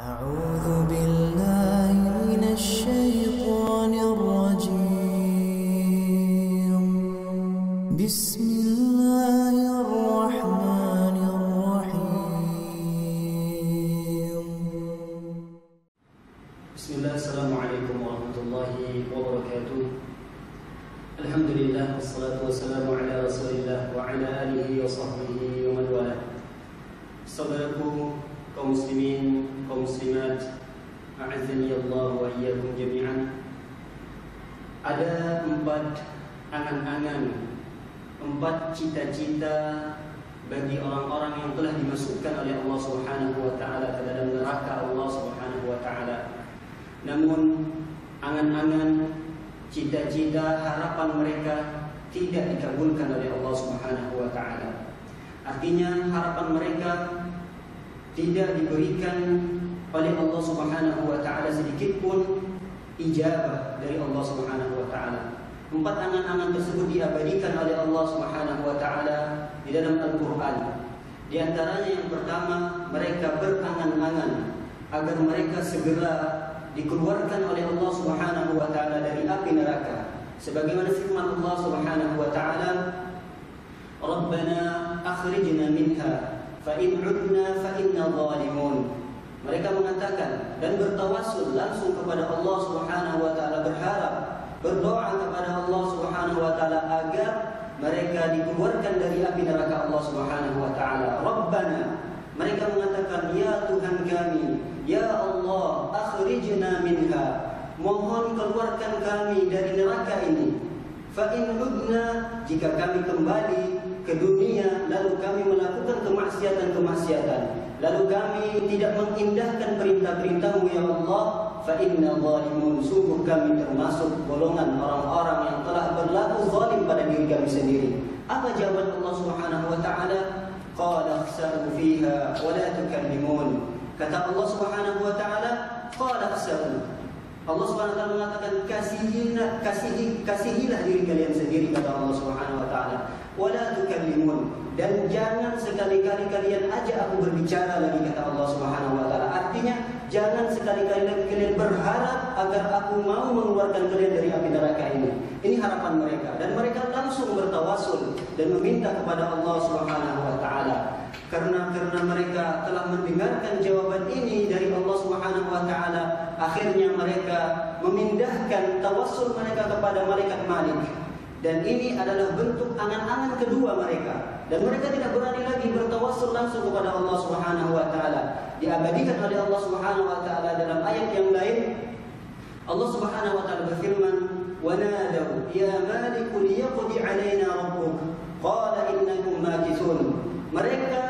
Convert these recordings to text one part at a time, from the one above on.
أعوذ بالله من الشيطان الرجيم بسم الله الرحمن الرحيم بسم الله. السلام عليكم ورحمة الله وبركاته. الحمد لله والصلاة والسلام على رسول الله وعلى آله وصحبه ومن والاه. Saudaraku kaum muslimin, kaum muslimat, a'azzani Allah wa iyyakum jami'an. Ada 4 angan-angan, 4 cita-cita bagi orang-orang yang telah dimasukkan oleh Allah Subhanahu wa taala ke dalam neraka Allah Subhanahu wa taala. Namun angan-angan, cita-cita, harapan mereka tidak dikabulkan oleh Allah Subhanahu wa taala. Artinya harapan mereka tidak diberikan oleh Allah Subhanahu wa taala sedikit pun ijabah dari Allah Subhanahu wa taala. 4 angan-angan tersebut diabadikan oleh Allah Subhanahu wa taala di dalam Al-Qur'an. Di antaranya yang pertama, mereka berangan-angan agar mereka segera dikeluarkan oleh Allah Subhanahu wa taala dari api neraka. Sebagaimana firman Allah Subhanahu wa taala, Rabbana akhrijna minha fa in 'udna fa inna zalimun. Mereka mengatakan dan bertawassul langsung kepada Allah Subhanahu wa taala, berharap, berdoa kepada Allah Subhanahu wa taala agar mereka dikeluarkan dari api neraka Allah Subhanahu wa taala. Rabbana, mereka mengatakan, ya Tuhan kami, ya Allah, akhrijna minha, mohon keluarkan kami dari neraka ini. Fa in 'udna, jika kami kembali ke dunia lalu kami melakukan kemaksiatan-kemaksiatan, lalu kami tidak mengindahkan perintah-perintah-Mu ya Allah, fa inna zalimun, sungguh kami termasuk golongan orang-orang yang telah berlaku zalim pada diri kami sendiri. Apa jawaban Allah Subhanahu wa taala? Qala khsa'u fiha wa la tukallimun. Kata Allah Subhanahu wa taala, qala khsa'u. Allah Subhanahu wa taala mengatakan kasihilah diri kalian sendiri, kata Allah Subhanahu wa taala. Wala tukallimun, dan jangan sekali-kali kalian ajak aku berbicara lagi, kata Allah Subhanahu wa taala. Artinya jangan sekali-kali lagi kalian berharap agar aku mau mengeluarkan kalian dari api neraka ini. Ini harapan mereka, dan mereka langsung bertawassul dan meminta kepada Allah Subhanahu wa taala. Karena mereka telah mendengarkan jawaban ini dari Allah Subhanahu wa taala, akhirnya mereka memindahkan tawassul mereka kepada malaikat Malik. Dan ini adalah bentuk angan-angan kedua mereka. Dan mereka tidak berani lagi bertawassul langsung kepada Allah Subhanahu wa taala. Diabadikan oleh Allah Subhanahu wa taala dalam ayat yang lain. Allah Subhanahu wa taala berfirman, "Wa nadaw ya Malik liyaqdi 'alaina rabbuk qala innakum makithun." Mereka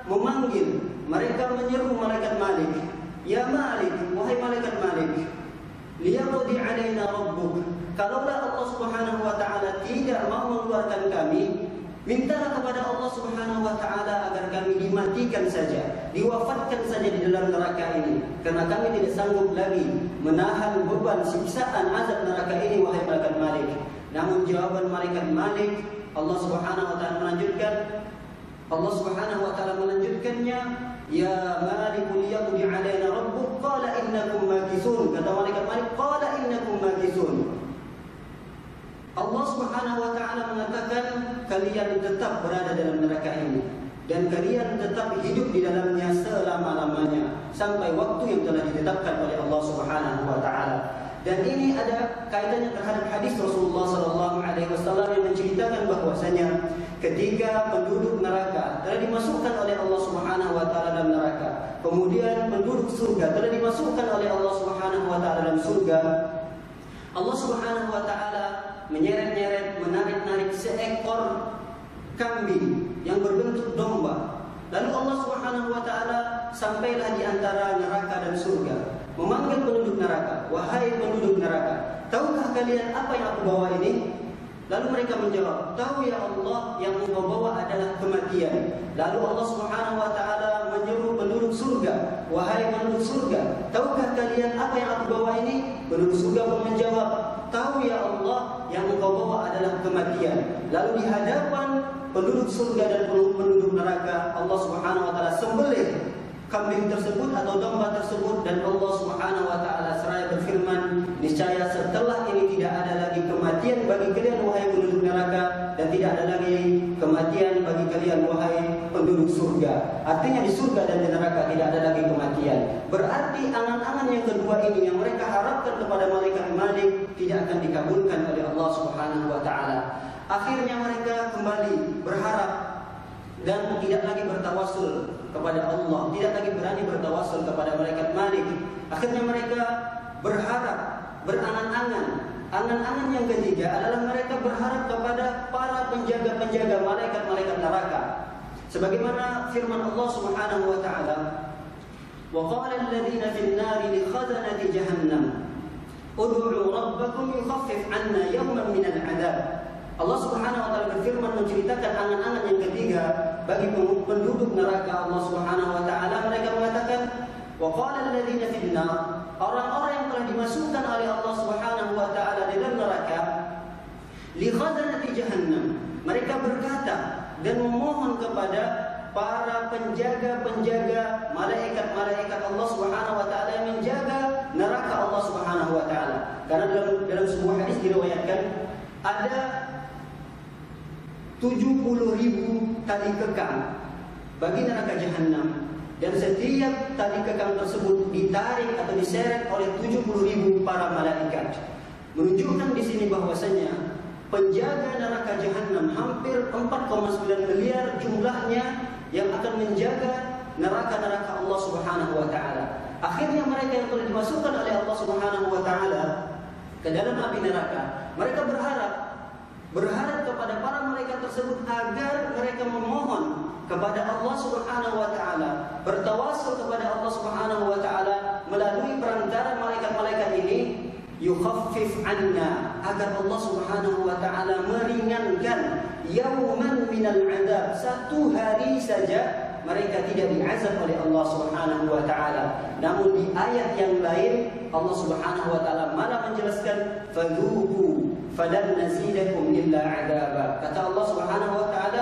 memanggil, mereka menyeru malaikat Malik, "Ya Malik, wahai malaikat Malik, liyaqdi 'alaina rabbuk." Kalaulah Allah Subhanahu wa taala tidak mau mengeluarkan kami, mintalah kepada Allah Subhanahu wa taala agar kami dimatikan saja, diwafatkan saja di dalam neraka ini, karena kami tidak sanggup lagi menahan beban siksaan azab neraka ini, wahai malaikat Malik. Namun jawaban malaikat Malik, Allah Subhanahu wa taala melanjutkannya, ya Malik liyaqdi 'alaina rabbuk qala innakum makithun. Kata malaikat Malik, qala innakum makithun. Allah Subhanahu wa taala mengatakan kalian tetap berada dalam neraka ini dan kalian tetap hidup di dalamnya selama-lamanya sampai waktu yang telah ditetapkan oleh Allah Subhanahu wa taala. Dan ini ada kaitannya terhadap hadis Rasulullah sallallahu alaihi wasallam yang menceritakan bahwasanya ketika penduduk neraka telah dimasukkan oleh Allah Subhanahu wa taala dalam neraka, kemudian penduduk surga telah dimasukkan oleh Allah Subhanahu wa taala dalam surga, Allah Subhanahu wa taala menyeret-nyeret, menarik-narik seekor kambing yang berbentuk domba. Lalu Allah Subhanahu wa taala sampailah di antara neraka dan surga, memanggil penduduk neraka, wahai penduduk neraka, tahukah kalian apa yang aku bawa ini? Lalu mereka menjawab, tahu ya Allah, yang engkau bawa adalah kematian. Lalu Allah Subhanahu wa taala menyeru penduduk surga, wahai penduduk surga, tahukah kalian apa yang aku bawa ini? Penduduk surga pun menjawab, tahu ya Allah, yang engkau bawa adalah kematian. Lalu di hadapan penduduk surga dan penduduk neraka, Allah Subhanahu wa taala sembelih kambing tersebut atau domba tersebut, dan Allah Subhanahu wa taala seraya berfirman, niscaya setelah ini tidak ada lagi kematian bagi kalian wahai penduduk neraka, dan tidak ada lagi kematian bagi kalian wahai penduduk surga. Artinya di surga dan di neraka tidak ada lagi kematian. Berarti angan-angan yang kedua ini yang mereka harapkan kepada malaikat Malik tidak akan dikabulkan oleh Allah Subhanahu wa taala. Akhirnya mereka kembali berharap dan tidak lagi bertawasul kepada Allah, tidak lagi berani bertawasul kepada malaikat Malik. Akhirnya mereka berharap, berangan-angan. Angan-angan yang ketiga adalah mereka berharap kepada para penjaga-penjaga malaikat-malaikat neraka. Sebagaimana firman Allah Subhanahu wa taala, "Wa qala alladziina fin nari li khazanati jahannam, ud'u rabbakum yukhaffif 'anna yawman minal 'adzab." Allah Subhanahu wa taala berfirman menceritakan angan-angan yang ketiga bagi penduduk neraka. Allah Subhanahu wa taala mereka mengatakan, wa qala alladziina fin nar, orang-orang yang telah dimasukkan oleh Allah Subhanahu wa taala di dalam neraka, li khazanati jahannam, mereka berkata dan memohon kepada para penjaga-penjaga malaikat-malaikat Allah Subhanahu wa taala yang menjaga neraka Allah Subhanahu wa taala. Karena dalam sebuah hadis diriwayatkan ada 70.000 tali kekang bagi neraka jahanam, dan setiap tali kekang tersebut ditarik atau diseret oleh 70.000 para malaikat. Menunjukkan di sini bahwasanya penjaga neraka jahanam hampir 4,9 miliar jumlahnya yang akan menjaga neraka-neraka Allah Subhanahu wa taala. Akhirnya mereka yang telah dimasukkan oleh Allah Subhanahu wa taala ke dalam api neraka, mereka berharap kepada para malaikat tersebut agar mereka memohon kepada Allah Subhanahu wa taala, bertawasul kepada Allah Subhanahu wa taala melalui perantara malaikat-malaikat ini, yukhaffif 'anna, agar Allah Subhanahu wa taala meringankan yauman minal 'adzab, satu hari saja mereka tidak diazab oleh Allah Subhanahu wa taala. Namun di ayat yang lain Allah Subhanahu wa taala malah menjelaskan, fadzuqu falan nazidakum illa 'adzaba. Kata Allah Subhanahu wa taala,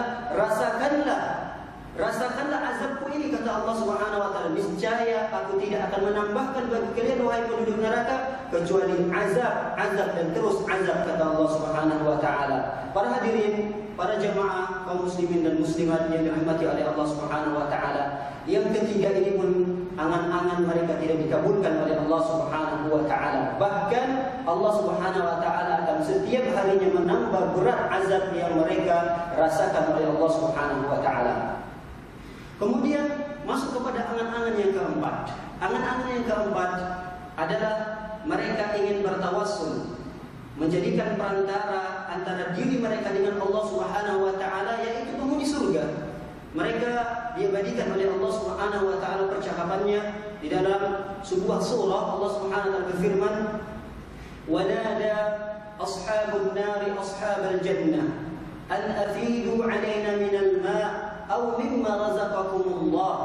rasakanlah azabku ini, kata Allah Subhanahu wa taala, niscaya aku tidak akan menambahkan bagi kalian wahai penduduk neraka kecuali azab dan terus azab, kata Allah Subhanahu wa taala. Para hadirin, para jemaah kaum muslimin dan muslimat yang dirahmati oleh Allah Subhanahu wa taala, yang ketiga ini pun angan-angan mereka tidak dikabulkan oleh Allah Subhanahu wa taala. Bahkan Allah Subhanahu wa taala akan setiap harinya menambah berat azab yang mereka rasakan oleh Allah Subhanahu wa taala. Kemudian masuk kepada angan-angan yang keempat. Angan-angan yang keempat adalah mereka ingin bertawassul, menjadikan perantara antara diri mereka dengan Allah Subhanahu wa taala, yaitu penghuni surga. Mereka diabadikan oleh Allah Subhanahu wa taala percakapannya di dalam sebuah surah. Allah Subhanahu wa taala berfirman, "Wa nada ashabun nari ashabal jannah an afidu 'alaina minal ma' aw mimma razaqakumullah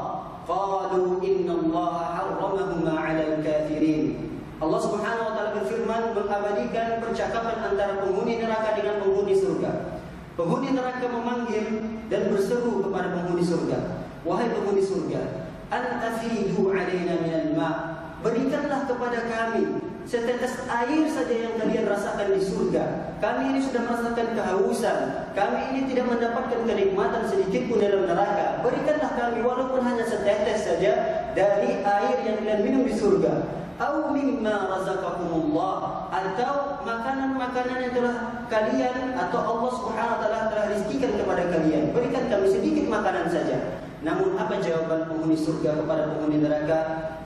qalu innallaha harramahuma 'alal kafirin." Allah Subhanahu wa taala berfirman mengabadikan percakapan antara penghuni neraka dengan penghuni surga. Penghuni neraka memanggil dan berseru kepada penghuni surga, wahai penghuni surga, an afidu 'alaina minal ma', berikanlah kepada kami setetes air saja yang kalian rasakan di surga. Kami ini sudah merasakan kehausan, kami ini tidak mendapatkan kenikmatan sedikit pun dalam neraka. Berikanlah kami walaupun hanya setetes saja dari air yang kalian minum di surga. Au mimma razaqakumullah, atau makanan-makanan yang telah kalian atau Allah Subhanahu wa taala telah rizkikan kepada kalian. Berikan kami sedikit makanan saja. Namun apa jawaban penghuni surga kepada penghuni neraka?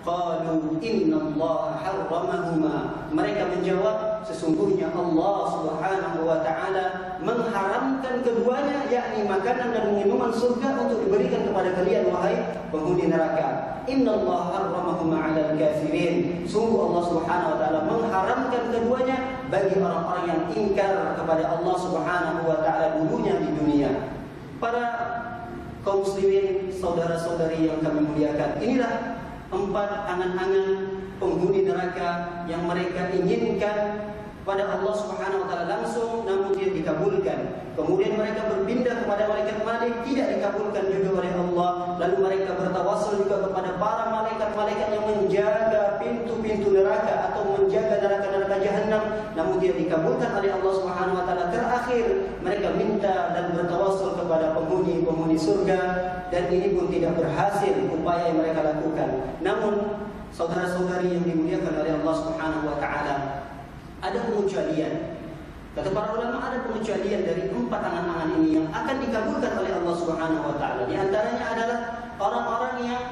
Qalu innallaha harramahuma. Mereka menjawab, sesungguhnya Allah Subhanahu wa taala mengharamkan keduanya, yakni makanan dan minuman surga untuk diberikan kepada kalian wahai penghuni neraka. Innallaha harramahuma 'alal kafirin. Sungguh Allah Subhanahu wa taala mengharamkan keduanya bagi orang-orang yang ingkar kepada Allah Subhanahu wa taala dulunya di dunia. Para kaum muslimin, saudara-saudari yang kami muliakan, inilah 4 angan-angan penghuni neraka yang mereka inginkan pada Allah Subhanahu wa taala langsung, namun tidak dikabulkan. Kemudian mereka berpindah kepada malaikat Malik, tidak dikabulkan juga oleh Allah. Lalu mereka bertawassul juga kepada para malaikat-malaikat yang menjaga pintu-pintu neraka atau menjaga neraka-neraka jahanam, namun tidak dikabulkan oleh Allah Subhanahu wa taala. Terakhir mereka minta dan bertawassul kepada penghuni surga, dan ini pun tidak berhasil upaya yang mereka lakukan. Namun saudara-saudari yang dimuliakan oleh Allah Subhanahu wa taala, ada pengecualian. Kata para ulama, ada pengecualian dari 4 angan-angan ini yang akan dikabulkan oleh Allah Subhanahu wa taala. Di antaranya adalah orang-orang yang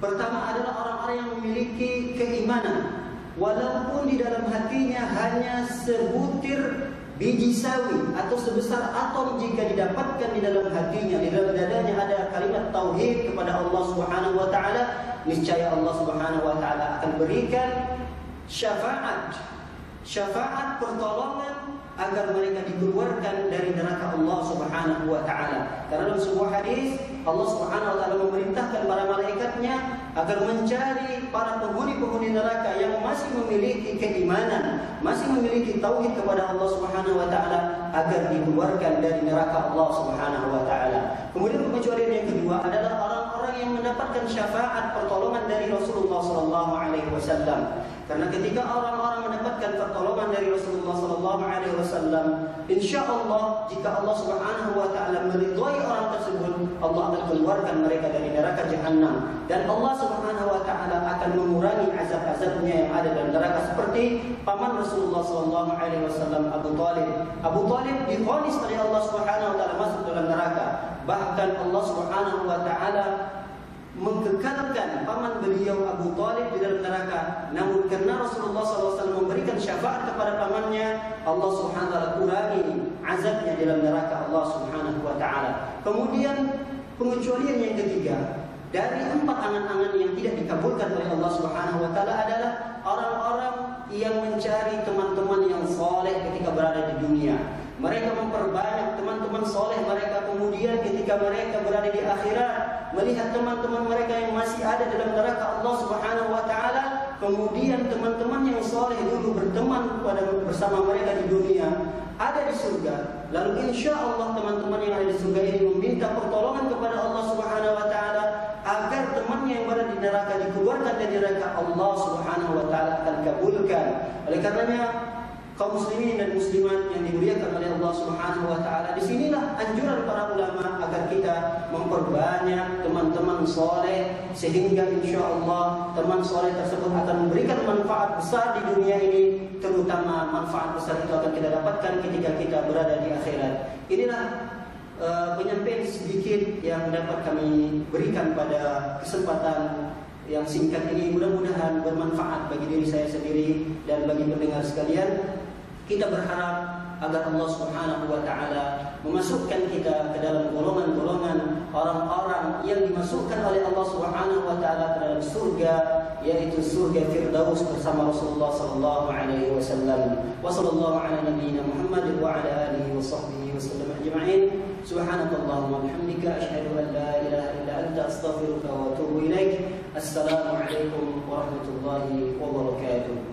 pertama adalah orang-orang yang memiliki keimanan walaupun di dalam hatinya hanya sebutir biji sawi atau sebesar atom, jika didapatkan di dalam hatinya, di dalam dadanya ada kalimat tauhid kepada Allah Subhanahu wa taala, niscaya Allah Subhanahu wa taala akan berikan syafaat pertolongan agar mereka dikeluarkan dari neraka Allah Subhanahu wa taala. Karena dalam sebuah hadis Allah Subhanahu wa taala memerintahkan para malaikatnya agar mencari para penghuni-penghuni neraka yang masih memiliki keimanan, masih memiliki tauhid kepada Allah Subhanahu wa taala, agar dikeluarkan dari neraka Allah Subhanahu wa taala. Kemudian pengecualian yang kedua adalah orang-orang yang mendapatkan syafaat pertolongan dari Rasulullah sallallahu alaihi wasallam. Karena ketika orang-orang mendapatkan pertolongan dari Rasulullah sallallahu alaihi wasallam, insyaallah jika Allah Subhanahu wa taala meridhai orang tersebut, Allah akan keluarkan mereka dari neraka jahanam, dan Allah Subhanahu wa taala akan mengurangi azab-azabnya yang ada dalam neraka, seperti paman Rasulullah sallallahu alaihi wasallam Abu Talib. Abu Talib divonis oleh Allah Subhanahu wa taala masuk dalam neraka. Bahkan Allah Subhanahu wa taala mengkekalkan paman beliau Abu Talib di dalam neraka. Namun karena Rasulullah SAW memberikan syafaat kepada pamannya, Allah Subhanahu wa taala kurangi azabnya di dalam neraka Allah Subhanahu wa taala. Kemudian pengecualian yang ketiga dari 4 angan-angan yang tidak dikabulkan oleh Allah Subhanahu wa taala adalah orang-orang yang mencari teman-teman yang saleh ketika berada di dunia. Mereka memperbanyak teman-teman soleh mereka, kemudian ketika mereka berada di akhirat, melihat teman-teman mereka yang masih ada dalam neraka Allah Subhanahu wa taala, kemudian teman-teman yang soleh dulu berteman bersama mereka di dunia ada di surga. Lalu insya Allah teman-teman yang ada di surga ini meminta pertolongan kepada Allah Subhanahu wa taala agar temannya yang berada di neraka dikeluarkan dari neraka. Allah Subhanahu wa taala akan kabulkan. Oleh karenanya kaum muslimin dan muslimat yang dimuliakan oleh Allah Subhanahu wa taala, disinilah anjuran para ulama agar kita memperbanyak teman-teman soleh, sehingga insyaallah teman soleh tersebut akan memberikan manfaat besar di dunia ini, terutama manfaat besar itu akan kita dapatkan ketika kita berada di akhirat. Inilah penyampaian sedikit yang dapat kami berikan pada kesempatan yang singkat ini. Mudah-mudahan bermanfaat bagi diri saya sendiri dan bagi pendengar sekalian. Kita berharap agar Allah Subhanahu wa taala memasukkan kita ke dalam golongan-golongan orang-orang yang dimasukkan oleh Allah Subhanahu wa taala ke dalam surga, yaitu surga Firdaus bersama Rasulullah sallallahu alaihi wasallam. Wa sallallahu ala nabiyyina Muhammad wa ala alihi wa sahbihi wasallam ajma'in. Subhanakallahumma wa bihamdika asyhadu an la ilaha illa anta astaghfiruka wa atubu ilaik. Assalamu alaikum warahmatullahi wabarakatuh.